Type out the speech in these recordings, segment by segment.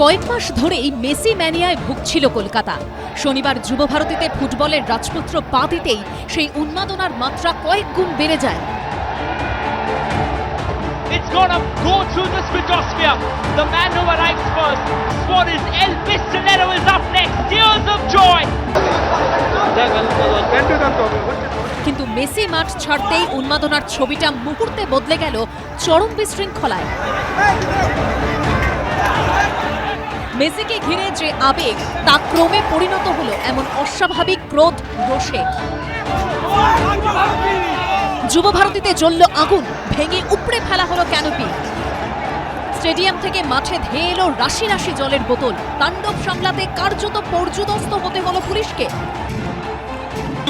কয়েক মাস ধরেই মেসি ম্যানিয়ায় ভুগছিল কলকাতা। শনিবার যুবভারতীতে ফুটবলের রাজপুত্র পা দিতেই সেই উন্মাদনার মাত্রা কয়েক গুণ বেড়ে যায়। It's gonna go through the stratosphere. The man who arrives first. Suarez, El Pistolero is up next. Tears of joy. কিন্তু মেসি মাঠ ছাড়তেই উন্মাদনার ছবিটা মুহূর্তে বদলে গেল চরম বিশৃঙ্খলায়। মেসিকে ঘিরে যে আবেগ তা ক্রমে পরিণত হলো এমন অস্বাভাবিক ক্রোধ রোষে। যুবভারতীতে জ্বলল আগুন, ভেঙে উপড়ে ফেলা হলো ক্যানোপি। স্টেডিয়াম থেকে মাঠে ধেয়ে এলো রাশি রাশি জলের বোতল। তাণ্ডব সামলাতে কার্যত পর্যুদস্ত হতে হলো পুলিশকে।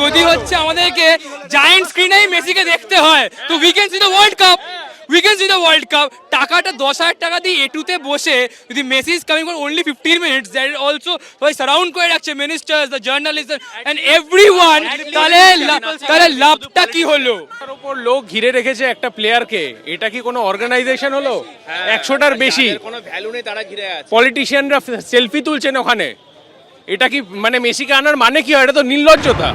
যদি হচ্ছে আমাদেরকে জায়ান্ট স্ক্রিনেই মেসিকে দেখতে হয় তো we can see the world cup, টাকাটা 10,000 টাকা দিয়ে এটুতে বসে যদি Messi is coming for only 15 minutes, that is also সবাই সারাউন্ড করে রাখছে, ministers, the journalist and everyone, তাহলে লাভটা কি হলো? তার উপর লোক ঘিরে রেখেছে একটা প্লেয়ারকে, এটা কি কোনো অর্গানাইজেশন হলো? 100টার বেশি কোনো ভ্যালু নেই, তারা ঘিরে আছে। পলিটিশিয়ানরা সেলফি তুলছেন ওখানে, এটা কি মানে মেসিকে আনার মানে কি হয়? এটা তো নির্লজ্জতা।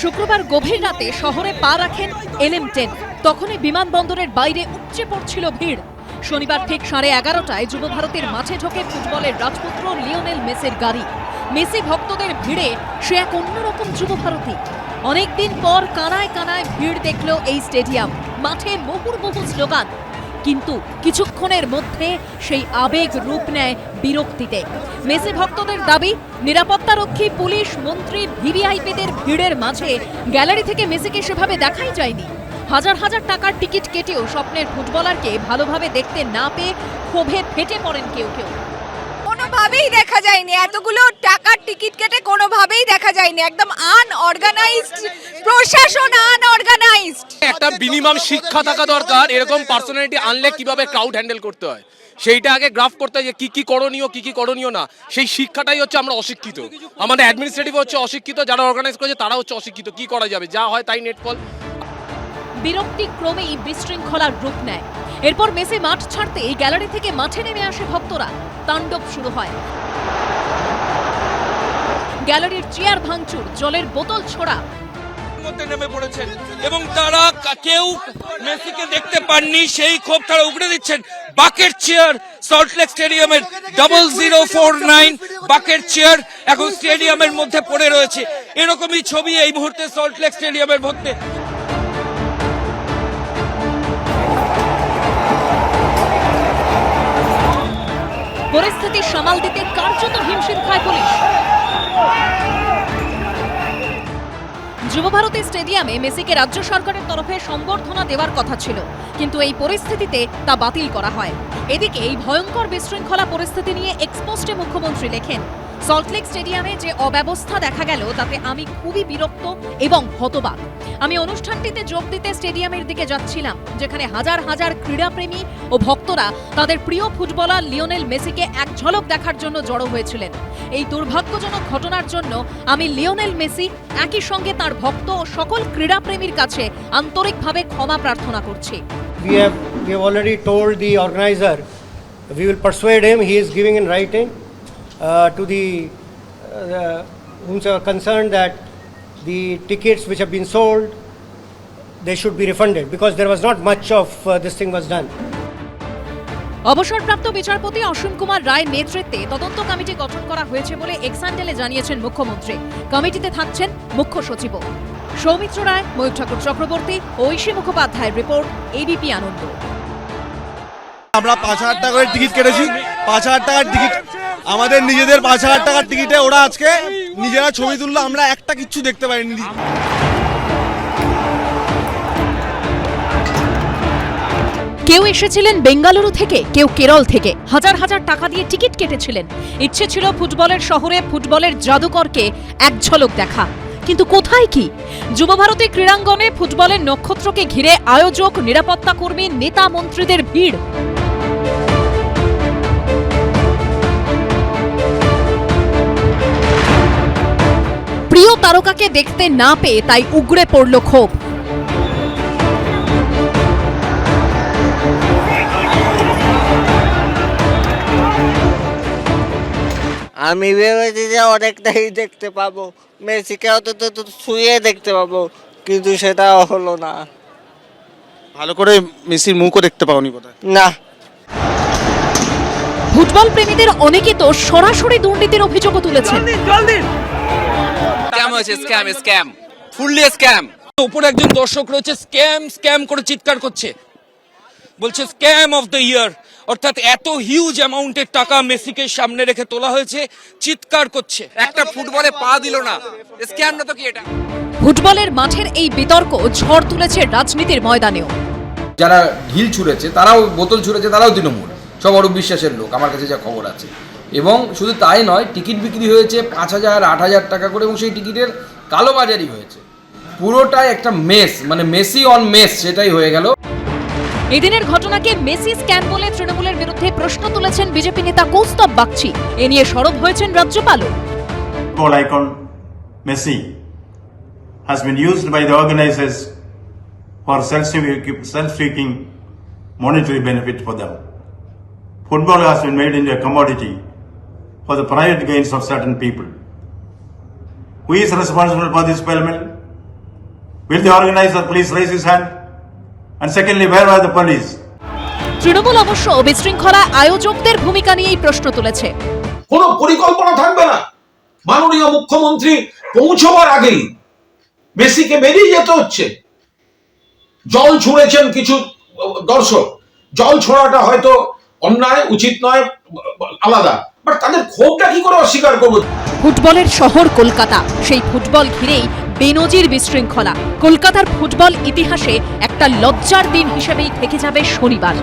শুক্রবার গভীর রাতে শহরে পা রাখেন LM10। তখনই বিমানবন্দরের বাইরে উপচে পড়ছিল ভিড়। শনিবার ঠিক 11:30টায় যুবভারতীর মাঠে ঢোকে ফুটবলের রাজপুত্র লিওনেল মেসির গাড়ি। মেসি ভক্তদের ভিড়ে সে এক অন্যরকম যুবভারতী। অনেকদিন পর কানায় কানায় ভিড় দেখল এই স্টেডিয়াম। মাঠে মুহুর্মুহু স্লোগান, কিন্তু কিছুক্ষণের মধ্যে সেই আবেগ রূপ নেয় বিরক্তিতে। মেসি ভক্তদের দাবি, নিরাপত্তারক্ষী, পুলিশ, মন্ত্রী, ভিভিআইপিদের ভিড়ের মাঝে গ্যালারি থেকে মেসিকে সেভাবে দেখাই যায়নি। হাজার হাজার টাকার টিকিট কেটেও স্বপ্নের ফুটবলারকে ভালোভাবে দেখতে না পেয়ে ক্ষোভে ফেটে পড়েন কেউ কেউ। কোনোভাবেই দেখা যায়নি, এতগুলো টাকার টিকিট কেটে কোনোভাবেই দেখা যায়নি। একদম আনঅর্গানাইজড প্রশাসন, আনঅর্গানাইজড। একটা মিনিমাম শিক্ষা থাকা দরকার, এরকম পার্সোনালিটি আনলে কিভাবে ক্রাউড হ্যান্ডেল করতে হয় সেইটা আগে গ্রাফ করতে হয়, যে কি কি করণীয় না, সেই শিক্ষাটাই হচ্ছে আমরা অশিক্ষিত। আমাদের অ্যাডমিনিস্ট্রেটিভ হচ্ছে অশিক্ষিত, যারা অর্গানাইজ করেছে তারা হচ্ছে অশিক্ষিত। কি করা যাবে, যা হয় তাই নেটফল। বিরক্তি ক্রমেই বিশৃঙ্খলার রূপ নেয়। এরপর মেসি মাঠ ছাড়তে গ্যালারি থেকে মাঠে নেমে আসে ভক্তরা। তাণ্ডব শুরু হয়। গ্যালারির চেয়ার ভাঙচুর, জলের বোতল ছোড়া। মধ্যে নেমে পড়েছেন এবং তারা কেউ মেসিকে দেখতে পাননি, সেই ক্ষোভ তারা উগড়ে দিচ্ছেন। বাকেট চেয়ার, সল্টলেক স্টেডিয়ামের 0049 বাকেট চেয়ার এখন স্টেডিয়ামের মধ্যে পড়ে রয়েছে। এরকমই ছবি এই মুহূর্তে সল্টলেক স্টেডিয়ামের মধ্যে। পরিস্থিতি সামাল দিতে কার্যত হিমশিম খায় পুলিশ। যুবভারতী স্টেডিয়ামে মেসিকে রাজ্য সরকারের তরফে সম্বর্ধনা দেওয়ার কথা ছিল, কিন্তু এই পরিস্থিতিতে তা বাতিল করা হয়। এদিকে এই ভয়ঙ্কর বিশৃঙ্খলা পরিস্থিতি নিয়ে এক্সপোস্টে মুখ্যমন্ত্রী লেখেন, সল্টলেক স্টেডিয়ামে যে অব্যবস্থা দেখা গেল তাতে আমি খুবই বিরক্ত এবং হতবাক। আমি অনুষ্ঠানটিতে যোগ দিতে স্টেডিয়ামের দিকে যাচ্ছিলাম, যেখানে হাজার হাজার ক্রীড়াপ্রেমী ও ভক্তরা তাদের প্রিয় ফুটবলার লিওনেল মেসিকে এক ঝলক দেখার জন্য জড়ো হয়েছিলেন। এই দুর্ভাগ্যজনক ঘটনার জন্য আমি লিওনেল মেসি, একই সঙ্গে তার ভক্ত ও সকল ক্রীড়াপ্রেমীর কাছে আন্তরিকভাবে ক্ষমা প্রার্থনা করছি। We have already told the organizer, we will persuade him. He is giving in writing to the whomsoever concerned that the tickets which have been sold, they should be refunded, because there was not much of this thing was done. অবসরপ্রাপ্ত বিচারপতি অসীম কুমার রায়ের নেতৃত্বে তদন্ত committee গঠন করা হয়েছে বলে এক্সান্ডেলে জানিয়েছেন মুখ্যমন্ত্রী। কমিটিতে থাকছেন মুখ্য সচিব সৌমিত্র রায়, ময়ূর ঠাকুর চক্রবর্তী, ঐশী মুখোপাধ্যায়ের রিপোর্ট, এবিপি আনন্দ। আমরা 5,000 টাকা করে টিকিট কেটেছি। 5,000 টাকার টিকিট, আমাদের নিজেদের 5,000 টাকার টিকিটে ওরা আজকে নিজেরা ছবি তুললো, আমরা একটা কিচ্ছু দেখতে পাইনি। কেউ এসেছিলেন বেঙ্গালুরু থেকে, কেউ কেরল থেকে। হাজার হাজার টাকা দিয়ে টিকিট কেটেছিলেন। ইচ্ছে ছিল ফুটবলের শহরে ফুটবলের জাদুকরকে এক ঝলক দেখা, কিন্তু কোথায় কি? যুবভারতী ক্রীড়াঙ্গনে ফুটবলের নক্ষত্রকে ঘিরে আয়োজক, নিরাপত্তা কর্মী, নেতা মন্ত্রীদের ভিড়। প্রিয় তারকাকে দেখতে না পেয়ে তাই উগড়ে পড়ল ক্ষোভ। আমি ভেবেছি যে অনেকটাই দেখতে পাবো, মেসিকে অন্তত তো শুয়ে দেখতে পাবো, কিন্তু সেটা হলো না। ভালো করে মেসির মুখও দেখতে পাওনি বোধহয়। না, ফুটবল প্রেমীদের অনেকে তো সরাসরি দুর্নীতির অভিযোগও তুলেছেন। স্ক্যাম হয়েছে, স্ক্যাম ফুললি স্ক্যাম। উপরে একজন দর্শক রয়েছে, স্ক্যাম করে চিৎকার করছে, বলছে স্ক্যাম অফ দ্য ইয়ার। অর্থাৎ এত হিউজ অ্যামাউন্টের টাকা মেসিকে সামনে রেখে তোলা হয়েছে, চিৎকার করছে। একটা ফুটবলে পা দিল না, স্ক্যাম না তো কি এটা? ফুটবলের মাঠের এই বিতর্ক ঝড় তুলেছে রাজনীতির ময়দানেও। যারা ঢিল ছুঁড়েছে তারাও, বোতল ছুঁড়েছে তারাও তৃণমূল, সব অরূপ বিশ্বাসের লোক, আমার কাছে যা খবর আছে। এবং শুধু তাই নয়, টিকিট বিক্রি হয়েছে 5,000 8,000 টাকা করে, এবং সেই টিকিটের কালোবাজারি হয়েছে। পুরোটাই একটা মেস, মানে মেসি অন মেস, সেটাই হয়ে গেল। এদিনের ঘটনাকে মেসি স্ক্যাম বলে তৃণমূলের বিরুদ্ধে প্রশ্ন তুলেছেন বিজেপি নেতা কৌস্তব বাগচি। এ নিয়ে সরব হয়েছেন রাজ্যপালও। Football icon Messi has been used by the organizers for self-seeking monetary benefit for them. Football has been made into a commodity for the private gains of certain people. Who is responsible for this payment? Will the organizer please raise his hand? And secondly, where are the police? Trinamool অবশ্য বিশৃঙ্খলা আয়োজকদের ভূমিকা নিয়েই প্রশ্ন তুলেছে। কোনো পরিকল্পনা থাকবে না, মাননীয় মুখ্যমন্ত্রী পৌঁছবার আগেই মেসিকে বেরিয়ে যেতে হচ্ছে। জল ছুঁড়েছেন কিছু দর্শক, জল ছোড়াটা হয়তো অন্যায়, উচিত নয়, আলাদা, বাট তাদের ক্ষোভটা কি করে অস্বীকার করবো? ফুটবলের শহর কলকাতা, সেই ফুটবল ঘিরেই বেনজির বিশৃঙ্খলা। কলকাতার ফুটবল ইতিহাসে একটা লজ্জার দিন হিসেবেই থেকে যাবে শনিবার।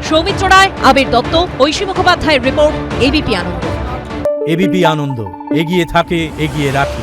সৌমিত্র রায়, আবির দত্ত, ঐশী মুখোপাধ্যায়ের রিপোর্ট, এবিপি আনন্দ। এবিপি আনন্দ, এগিয়ে থাকে, এগিয়ে রাখে।